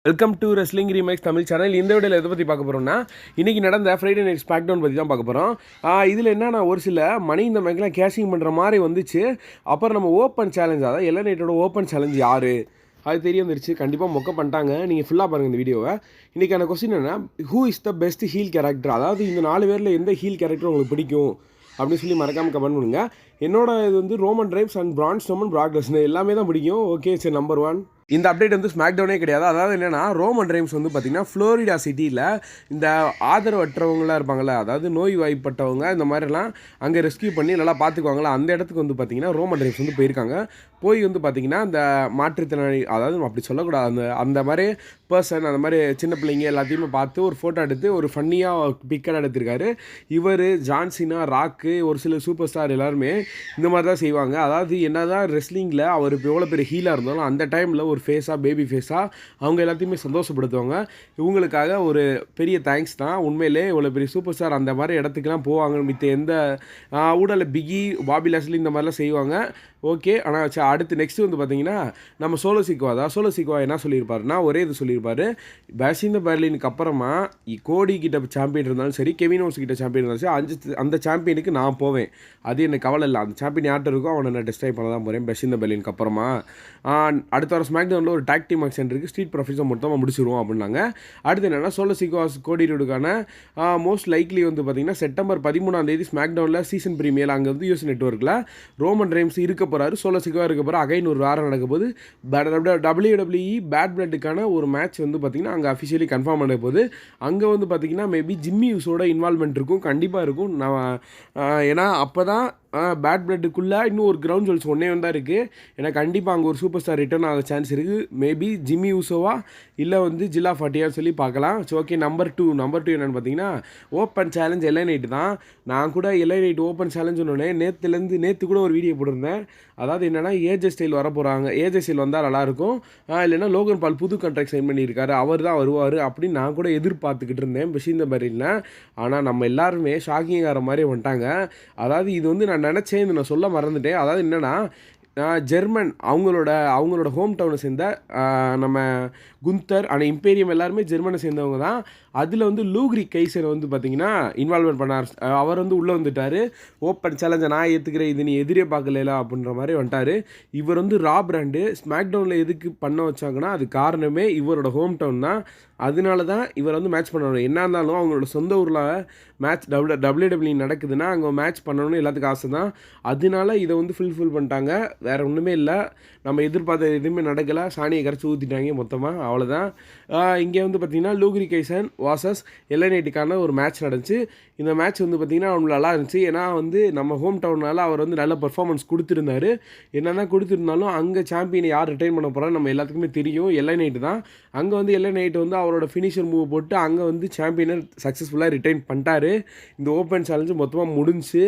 Welcome to wrestling remakes Tamil channel. இந்த வீடியோவில் எதை பற்றி பார்க்க போகிறோம்னா, இன்றைக்கி நடந்த ஃப்ரைடே நைட் ஸ்மாக்டவுன் பற்றி தான் பார்க்க போகிறோம். இதில் என்னன்னா ஒரு சில மணி இந்த மேக்கெலாம் கேஷிங் பண்ணுற மாதிரி வந்துச்சு. அப்புறம் நம்ம ஓப்பன் சேலஞ்ச், அதாவது எல்லா நைட்டோட ஓப்பன் சேலஞ்ச் யார் அது தெரிய வந்துருச்சு. கண்டிப்பாக மொக்க பண்ணிட்டாங்க. நீங்கள் ஃபுல்லாக பாருங்கள் இந்த வீடியோவை. இன்றைக்கான கொஸ்டின் என்ன, who is the best heel character, அதாவது இந்த 4 பேரில் எந்த ஹீல் கேரக்டர் உங்களுக்கு பிடிக்கும் அப்படின்னு சொல்லி மறக்காமல் கமெண்ட் பண்ணுங்க. என்னோட இது வந்து Roman Reigns and Braun Strowman, Brock Lesnar எல்லாமே தான் பிடிக்கும். ஓகே, சரி, நம்பர் 1. இந்த அப்டேட் வந்து ஸ்மாக்டவுனே கிடையாது. அதாவது என்னென்னா, ரோமன் ரெய்ன்ஸ் வந்து பார்த்திங்கன்னா ஃப்ளோரிடா சிட்டியில் இந்த ஆதரவற்றவங்களாம் இருப்பாங்கள்ல, அதாவது நோய் வாய்ப்பட்டவங்க இந்த மாதிரிலாம் அங்கே ரெஸ்கியூ பண்ணி நல்லா பார்த்துக்குவாங்களா, அந்த இடத்துக்கு வந்து பார்த்திங்கன்னா ரோமன் ரெய்ன்ஸ் வந்து போயிருக்காங்க. போய் வந்து பார்த்திங்கன்னா அந்த மாற்றுத்திறனாளி, அதாவது அப்படி சொல்லக்கூடாது, அந்த மாதிரி பர்சன், அந்த மாதிரி சின்ன பிள்ளைங்க எல்லாத்தையுமே பார்த்து ஒரு ஃபோட்டோ எடுத்து ஒரு ஃபன்னியாக பிக்கர் எடுத்திருக்காரு. இவர், ஜான்சினா, ராக்கு, ஒரு சில சூப்பர் ஸ்டார் எல்லாருமே இந்த மாதிரி தான் செய்வாங்க. அதாவது என்ன தான் ரெஸ்லிங்கில் அவர் இப்போ எவ்வளோ பெரிய ஹீலாக இருந்தாலும் அந்த டைமில் ஒரு ஃபேஸாக, பேபி ஃபேஸாக அவங்க எல்லாத்தையுமே சந்தோஷப்படுத்துவாங்க. இவங்களுக்காக ஒரு பெரிய தேங்க்ஸ் தான். உண்மையிலே இவ்வளோ பெரிய சூப்பர் ஸ்டார் அந்த மாதிரி இடத்துக்குலாம் போவாங்க. மித்த எந்த ஊடல பிகி, பாபி லாஸ்லி இந்த மாதிரிலாம் செய்வாங்க. ஓகே, ஆனால் அடுத்து நெக்ஸ்ட் வந்து பார்த்தீங்கன்னா நம்ம சோலோ சிக்வா என்ன சொல்லியிருப்பாருன்னா, ஒரே இது சொல்லியிருப்பார், பேசிந்த பெர்லினுக்கு அப்புறமா கோடி கிட்ட சாம்பியன் இருந்தாலும் சரி, கெவின் ஓவ்ஸ் கிட்ட சாம்பியன் இருந்தாலும் சரி, அந்த சாம்பியனுக்கு நான் போவேன். அது எனக்கு கவலை இல்லை. அந்த சாம்பியன் யார்கிட்ட இருக்கோ அவனை நான் டெஸ்ட்ராய் பண்ண தான் போகிறேன் பேசிந்த பெர்லினுக்கு அப்புறமா. அடுத்த வாரம் ஸ்மாக்டவுனில் ஒரு டாக் டீம் ஆக்ஷன் இருக்குது, ஸ்ட்ரீட் ப்ரொஃபஸர் மொத்தமாக முடிச்சிருவோம் அப்படின்னாங்க. அடுத்து என்னென்னா, சோலோ சிக்வாஸ் கோடி ரோடுக்கான மோஸ்ட் லைக்லி வந்து பார்த்திங்கன்னா செப்டம்பர் 13 ஸ்மாக்டவுனில் சீசன் ப்ரீமியர் அங்கே வந்து யூஎஸ் நெட்வொர்க்கில் ரோமன் ரெய்ன்ஸ் இருக்க போகிறாரு, சோலோ சிக்வா இருக்க போகிறார். அகைன் ஒரு வாரம் நடக்க போது WWE பேட் பிளட்டுக்கான ஒரு மேட்ச் வந்து பார்த்திங்கன்னா அங்கே அஃபிஷியலி கன்ஃபார்ம் பண்ண போகுது. அங்கே வந்து பார்த்திங்கன்னா மேபி ஜிம்மி யூஸோட இன்வால்மெண்ட் இருக்கும், கண்டிப்பாக இருக்கும். நான் ஏன்னா அப்போ தான் பேட் பிளட்டுக்குள்ளே இன்னும் ஒரு கிரவுண்ட் ஜுவல்ஸ் ஒன்றே தான் இருக்குது. ஏன்னா கண்டிப்பாக அங்கே ஒரு சூப்பர் ஸ்டார் ரிட்டர்ன் ஆக சான்ஸ் இருக்குது. மேபி ஜிம்மி யூசோவா இல்லை வந்து ஜில்லா ஃபாட்டியான்னு சொல்லி பார்க்கலாம். ஸோ ஓகே, நம்பர் டூ என்னென்னு பார்த்தீங்கன்னா ஓப்பன் சேலஞ்ச் எல்ஐ நைட்டு தான். நான் கூட எல்ஐ நைட் ஓப்பன் சேலஞ்சுன்னு நேற்று கூட ஒரு வீடியோ போட்டிருந்தேன். அதாவது என்னென்னா, ஏஜே ஸ்டைல் வர போகிறாங்க, ஏஜே ஸ்டைல் வந்தால் நல்லாயிருக்கும். இல்லைன்னா லோகன் பால் புது கான்ட்ராக்ட் சைன் பண்ணியிருக்காரு, அவர் தான் வருவார் அப்படின்னு நான் கூட எதிர்பார்த்துக்கிட்டு இருந்தேன் பேசிந்த மாதிரில. ஆனால் நம்ம எல்லாருமே ஷாக்கிங் ஆகிற மாதிரி வந்துட்டாங்க. அதாவது இது வந்து நான் நினச்சேன், இது நான் சொல்ல மறந்துட்டேன். அதாவது என்னென்னா, ஜெர்மன் அவங்களோட ஹோம் டவுனை சேர்ந்த நம்ம குந்தர், ஆனால் இம்பீரியம் எல்லாருமே ஜெர்மனை சேர்ந்தவங்க தான். அதில் வந்து லூக்ரி கைசர் வந்து பார்த்திங்கன்னா இன்வால்வ்மெண்ட் பண்ணார். அவர் வந்து உள்ளே வந்துட்டார். ஓப்பன் சேலஞ்சை நான் ஏற்றுக்கிறேன், இது நீ எதிரே பார்க்கல அப்படின்ற மாதிரி வந்துட்டார். இவர் வந்து ரா பிராண்டு ஸ்மாக்டவுனில் எதுக்கு பண்ண வச்சாங்கன்னா, அது காரணமே இவரோட ஹோம் டவுன் தான். அதனால தான் இவர் வந்து மேட்ச் பண்ணணும். என்ன இருந்தாலும் அவங்களோட சொந்த ஊரில் மேட்ச் WWE நடக்குதுன்னா அங்கே மேட்ச் பண்ணணும்னு எல்லாத்துக்கும் ஆசை தான். அதனால இதை வந்து ஃபுல்ஃபில் பண்ணிட்டாங்க. வேறு ஒன்றுமே இல்லை, நம்ம எதிர்பார்த்த எதுவுமே நடக்கலை. சாணியை கரைச்சி ஊற்றிட்டாங்க மொத்தமாக, அவ்வளோதான். இங்கே வந்து பார்த்திங்கன்னா லூக்ரி கைசன் வாசஸ் எல்ஐ நைட்டுக்கான ஒரு மேட்ச் நடந்துச்சு. இந்த மேட்ச் வந்து பார்த்திங்கன்னா அவங்களுக்கு நல்லா இருந்துச்சு. ஏன்னா வந்து நம்ம ஹோம் டவுனால் அவர் வந்து நல்ல பர்ஃபார்மன்ஸ் கொடுத்துருந்தாரு. என்னென்னா கொடுத்துருந்தாலும் அங்கே சாம்பியனை யார் ரிட்டைன் பண்ண போகிறான்னு நம்ம எல்லாத்துக்குமே தெரியும், எல்ஐ நைட்டு தான். அங்கே வந்து எல்ஐ நைட்டு வந்து அவரோட ஃபினிஷர் மூவ் போட்டு அங்கே வந்து சாம்பியனை சக்ஸஸ்ஃபுல்லாக ரிட்டைன் பண்ணிட்டாரு. இந்த ஓப்பன் சேலஞ்சு மொத்தமாக முடிஞ்சு.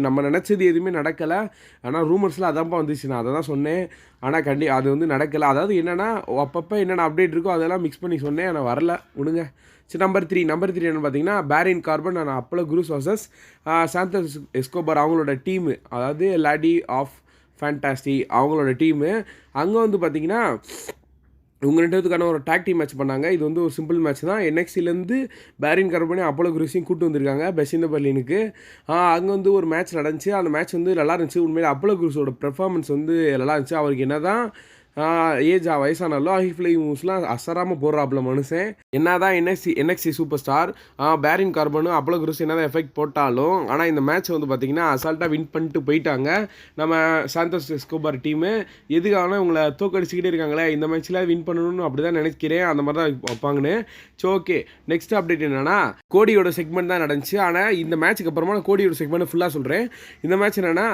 நம்ம நினச்சது எதுவுமே நடக்கலை. ஆனால் ரூமர்ஸில் அதான்ப்பா வந்துச்சு, நான் அதை தான் சொன்னேன். ஆனால் அது வந்து நடக்கலை. அதாவது என்னென்னா, அப்பப்போ என்னென்ன அப்டேட் இருக்கோ அதெல்லாம் மிக்ஸ் பண்ணி சொன்னேன், ஆனால் வரல, விடுங்க. சரி, நம்பர் த்ரீ என்னென்னு பார்த்தீங்கன்னா, Baron Corbin and Apollo Crews versus Santos Escobar அவங்களோட டீமு, அதாவது லேடி ஆஃப் ஃபேண்டாஸ்டி அவங்களோட டீமு. அங்கே வந்து பார்த்திங்கன்னா இவங்க 2 பேத்துக்கான ஒரு டாக் டீம் மேட்ச் பண்ணாங்க. இது வந்து ஒரு சிம்பிள் மேட்ச் தான். NXTலேருந்து பேரின் கார்பனையும் அப்போலோ குரூஸையும் கூட்டு வந்திருக்காங்க பெசிந்த பெர்லினுக்கு. அங்கே வந்து ஒரு மேட்ச் நடந்துச்சு. அந்த மேட்ச் வந்து நல்லா இருந்துச்சு. உண்மையிலே அப்போலோ குரூஸோட பெர்ஃபார்மன்ஸ் வந்து நல்லா இருந்துச்சு. அவருக்கு என்ன தான் வயசானாலும் ஹைஃப்ளை மூவ்ஸ்லாம் அசராமல் போடுறாப்புல மனுஷன். என்ன தான் NXT சூப்பர் ஸ்டார் பேரின் கார்பனும் அப்போலோ குரூஸ் என்ன தான் எஃபெக்ட் போட்டாலும், ஆனால் இந்த மேட்ச் வந்து பார்த்திங்கன்னா அசால்ட்டாக வின் பண்ணிட்டு போயிட்டாங்க நம்ம சாந்தோஸ் எஸ்கோபார் டீமு. எதுக்கான உங்களை தோக்கடிச்சிக்கிட்டே இருக்காங்களே, இந்த மேட்ச்சில் வின் பண்ணணும்னு அப்படி தான் நினைக்கிறேன். அந்த மாதிரி தான் வைப்பாங்கன்னு. ஸோ ஓகே, நெக்ஸ்ட் அப்டேட் என்னென்னா, கோடியோட செக்மெண்ட் தான் நடந்துச்சு. ஆனால் இந்த மேட்ச்சுக்கு அப்புறமா கோடியோட செக்மெண்ட் ஃபுல்லாக சொல்கிறேன். இந்த மேட்ச் என்னென்னா,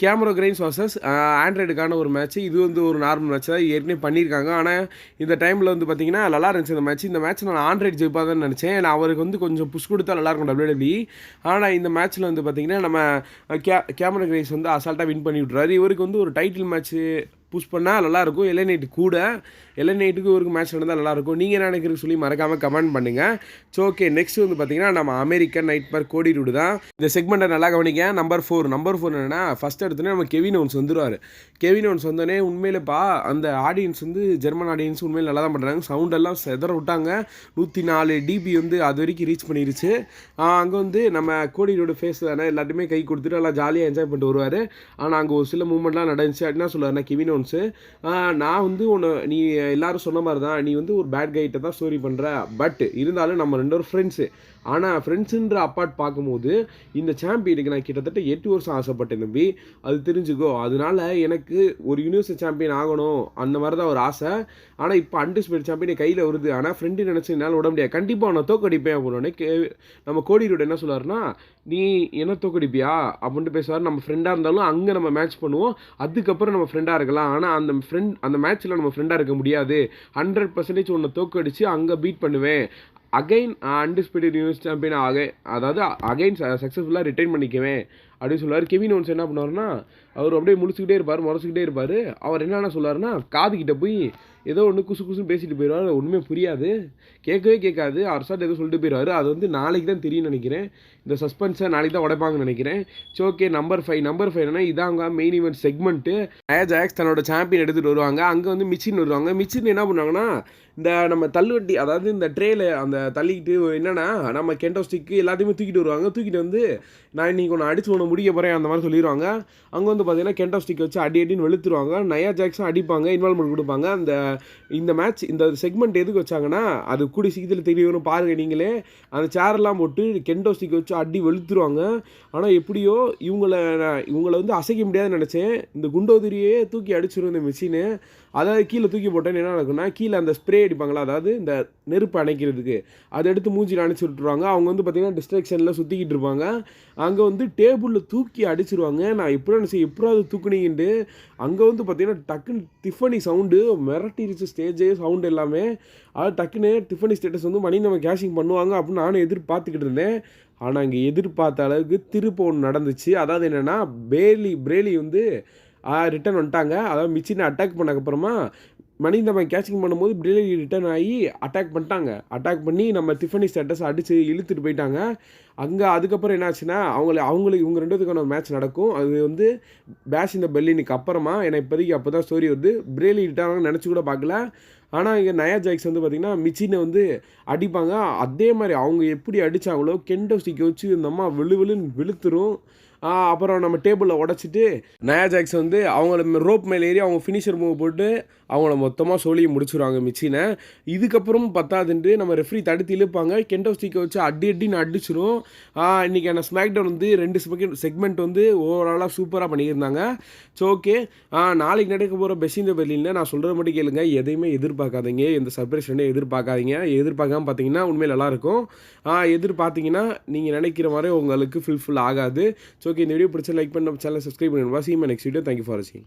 கேமரோ கிரைன்ஸ் வர்சஸ் ஆண்ட்ராய்டுக்கான ஒரு மேட்ச். இது வந்து ஒரு நார்மல் மேட்ச் தான், ஏற்கனவே பண்ணியிருக்காங்க. ஆனால் இந்த டைமில் வந்து பார்த்திங்கன்னா நல்லா இருந்துச்சு இந்த மேட்ச். நான் ஆண்ட்ராய்டு ஜெயிப்பாக தான் நினச்சேன். நான் அவருக்கு வந்து கொஞ்சம் புஷ் கொடுத்தா நல்லாயிருக்கும் WWE. ஆனால் இந்த மேட்ச்சில் வந்து பார்த்திங்கன்னா நம்ம கேமரா கிரைன்ஸ் வந்து அசால்ட்டாக வின் பண்ணி விட்றாரு. இவருக்கு வந்து ஒரு டைட்டில் மேட்ச்சு புஷ் பண்ணால் நல்லாயிருக்கும், எல்ஐ நைட்டு கூட. எல்லை நைட்டுக்கு ஒரு மேட்ச் நடந்தால் நல்லாயிருக்கும். நீங்கள் என்ன நினைக்கிறீங்க சொல்லி மறக்காமல் கமெண்ட் பண்ணுங்கள். ஸோ ஓகே, நெக்ஸ்ட் வந்து பார்த்தீங்கன்னா நம்ம அமெரிக்கன் நைட் பர் கோடி ரூடு தான். இந்த செக்மெண்ட்டை நல்லா கவனிக்க. நம்பர் 4 என்னென்னா ஃபஸ்ட் எடுத்தோன்னே நம்ம கெவின் ஓவன்ஸ் வந்துடுவார். கெவின் ஓவன்ஸ் வந்தோடனே உண்மையிலேப்பா அந்த ஆடியன்ஸ் வந்து ஜெர்மன் ஆடியன்ஸ் உண்மையில் நல்லா தான் பண்ணுறாங்க. சவுண்டெல்லாம் செதற விட்டாங்க. 104 dB வந்து அது வரைக்கும் ரீச் பண்ணிருச்சு. அங்கே வந்து நம்ம கோடி ரோடு ஃபேஸ் தானே எல்லாத்தையுமே கை கொடுத்துட்டு நல்லா ஜாலியாக என்ஜாய் பண்ணிட்டு வருவார். ஆனால் அங்கே ஒரு சில மூமெண்ட்லாம் நடந்துச்சு. என்ன சொல்லுவாருன்னா கெவின் ஓவன்ஸு, நான் வந்து நீ எல்லாரும் சொன்ன மாதிரி தான், நீ வந்து ஒரு பேட் கைட்டை தான் ஸ்டோரி பண்ணுற, பட் இருந்தாலும் நம்ம 2 பேரும் ஃப்ரெண்ட்ஸு. ஆனால் ஃப்ரெண்ட்ஸுன்ற அப்பார்ட் பார்க்கும்போது இந்த சாம்பியனுக்கு நான் கிட்டத்தட்ட 8 வருஷம் ஆசைப்பட்டேன் தம்பி, அது தெரிஞ்சுக்கோ. அதனால எனக்கு ஒரு யூனிவர்சல் சாம்பியன் ஆகணும் அந்த மாதிரி தான் ஒரு ஆசை. ஆனால் இப்போ அன்டிஸ்பியூட்டட் சாம்பியன் கையில் வருது. ஆனால் ஃப்ரெண்டு நினச்சி என்னால் விட முடியாது, கண்டிப்பாக அவனை தோக்கடிப்பேன் அப்படின்னே நம்ம கோடி ரோடு என்ன சொல்லுவார்னா, நீ என்ன தோக்கடிப்பியா அப்படின்ட்டு பேசுவார். நம்ம ஃப்ரெண்டாக இருந்தாலும் அங்கே நம்ம மேட்ச் பண்ணுவோம், அதுக்கப்புறம் நம்ம ஃப்ரெண்டாக இருக்கலாம். ஆனால் அந்த மேட்ச்சில் நம்ம ஃப்ரெண்டாக இருக்க முடியாது. 100% உன்னை தோக்கடிச்சு அங்கே பீட் பண்ணுவேன். அகைன் அன்டிஸ்பியூட்டட் யூனிவர்ஸ் சாம்பியன் அதாவது அகைன் சக்ஸஸ்ஃபுல்லாக ரிட்டைன் பண்ணிக்குவேன் அப்படின்னு சொல்லுவார். கெவின் ஓவன்ஸ் என்ன பண்ணுவார்னா, அவர் அப்படியே முழிச்சுக்கிட்டே இருப்பார், முறைச்சிக்கிட்டே இருப்பார். அவர் என்னென்ன சொல்லுவார்னா, காதுகிட்ட போய் ஏதோ ஒன்று குசுன்னு பேசிட்டு போயிடுவார். ஒன்றுமே புரியாது, கேட்கவே கேட்காது. அவர் சார் ஏதோ சொல்லிட்டு போயிடுவார். அது வந்து நாளைக்கு தான் தெரியும்னு நினைக்கிறேன். இந்த சஸ்பென்ஸை நாளைக்கு தான் உடைப்பாங்கன்னு நினைக்கிறேன். ஸோ ஓகே, நம்பர் 5 என்னன்னா இதாங்க மெயின் ஈவெண்ட் செக்மெண்ட்டு. ஜாக்ஸ் தன்னோட சாம்பியன் எடுத்துகிட்டு வருவாங்க. அங்கே வந்து மிச்சின் வருவாங்க. மிச்சின் என்ன பண்ணுவாங்கன்னா, இந்த நம்ம தள்ளுவட்டி அதாவது இந்த ட்ரேல அந்த தள்ளிக்கிட்டு என்னென்னா நம்ம கெண்டோ ஸ்டிக்கு எல்லாத்தையுமே தூக்கிட்டு வருவாங்க. தூக்கிட்டு வந்து நான் இன்றைக்கி ஒன்று அடிச்சு ஒன்று முடிக்க போகிறேன் அந்த மாதிரி சொல்லிடுவாங்க. அங்கே வந்து பார்த்தீங்கன்னா கெண்டோ ஸ்டிக் வச்சு அடின்னு வெளுத்துருவாங்க. நயா ஜாக்ஸும் அடிப்பாங்க, இன்வால்மெண்ட் கொடுப்பாங்க. இந்த மேட்ச் இந்த செக்மெண்ட் எதுக்கு வச்சாங்கன்னா, அது கூடி சீக்கிரத்தில் தெரியணும் பாருங்கள் நீங்களே. அந்த சேரெல்லாம் போட்டு கெண்டோ ஸ்டிக் வச்சு அடி வெளுத்துருவாங்க. ஆனால் எப்படியோ இவங்களை வந்து அசைக்க முடியாதுன்னு நினச்சேன். இந்த குண்டோதிரியே தூக்கி அடிச்சிடும் இந்த மிஷினு. அதாவது கீழே தூக்கி போட்டேன்னு என்ன நடக்குன்னா, கீழே அந்த ஸ்ப்ரே அடிப்பாங்களா, அதாவது இந்த நெருப்பு அணைக்கிறதுக்கு, அதை எடுத்து மூஞ்சியில் அணைச்சி விட்டுருவாங்க. அவங்க வந்து பார்த்திங்கன்னா டிஸ்ட்ராக்ஷனில் சுற்றிக்கிட்டு இருப்பாங்க. அங்கே வந்து டேபிளில் தூக்கி அடிச்சிருவாங்க. நான் எப்படி நினச்சி எப்படாவது தூக்குனீங்கன்ட்டு. அங்கே வந்து பார்த்திங்கன்னா டக்குன்னு டிஃபனி சவுண்டு மிரட்டிருச்சு, ஸ்டேஜே சவுண்டு எல்லாமே. அது டக்குன்னு டிஃபனி ஸ்டேட்டஸ் வந்து மணி நம்ம கேஷிங் பண்ணுவாங்க அப்படின்னு நானும் எதிர்பார்த்துக்கிட்டு இருந்தேன். ஆனால் அங்கே எதிர்பார்த்த அளவுக்கு திருப்ப ஒன்று நடந்துச்சு. அதாவது என்னென்னா, பிரேலி வந்து ரிட்டன் வந்துட்டாங்க. அதாவது மிச்சினை அட்டாக் பண்ணக்கப்புறமா மணி நம்ம கேட்சிங் பண்ணும்போது பிரேலி ரிட்டர்ன் ஆகி அட்டாக் பண்ணிட்டாங்க. அட்டாக் பண்ணி நம்ம டிஃபனி ஸ்டேட்டஸ் அடித்து இழுத்துட்டு போயிட்டாங்க. அங்கே அதுக்கப்புறம் என்னாச்சுன்னா, அவங்களுக்கு இவங்க 2 பேத்துக்கான மேட்ச் நடக்கும். அது வந்து பேஷ் இந்த பெல்லினுக்கு அப்புறமா. ஏன்னா இப்போதைக்கு அப்போ தான் ஸ்டோரி வருது. பிரேலி ரிட்டர்ன் நினச்சி கூட பார்க்கல. ஆனால் இங்கே நயா ஜாக்ஸ் வந்து பார்த்திங்கன்னா மிச்சினை வந்து அடிப்பாங்க. அதே மாதிரி அவங்க எப்படி அடித்தாங்களோ கெண்டோ ஸ்டிக்கை வச்சு இந்த அம்மா விழுன்னு வெளுத்துரும். அப்புறம் நம்ம டேபிளில் உடச்சிட்டு நயா ஜாக்ஸ் வந்து அவங்கள ரோப் மேலே ஏறி அவங்க ஃபினிஷர் மூவ் போட்டு அவங்கள மொத்தமாக சோழியை முடிச்சுருவாங்க மிச்சினை. இதுக்கப்புறம் பத்தாதுன்ட்டு நம்ம ரெஃப்ரி தடுத்து இழுப்பாங்க. கெண்டோ ஸ்டிக்கை வச்சு அடின்னு அடிச்சிடும். இன்றைக்கான ஸ்மாக் டவுன் வந்து 2 செக்மெண்ட் வந்து ஓவராலாக சூப்பராக பண்ணியிருந்தாங்க. ஸோ ஓகே, நாளைக்கு நடக்க போகிற பெஸ்ட் இந்த பெர்லினில் நான் சொல்கிற மட்டும் கேளுங்க, எதையுமே எதிர்பார்க்காதீங்க, எந்த சர்ப்ரைஸ் எதிர்பார்க்காதீங்க. எதிர்பார்க்காம பார்த்தீங்கன்னா உண்மையில் நல்லாயிருக்கும். எதிர்பார்த்தீங்கன்னா நீங்கள் நினைக்கிற மாதிரி உங்களுக்கு ஃபுல்ஃபில் ஆகாது. ஸோ ஓகே, இந்த வீடியோ பிடிச்ச லைக் பண்ணி நம்ம சேனலை சப்ஸ்கிரைப் பண்ணுங்கள். Wasima next video. Thank you for வாட்சிங்.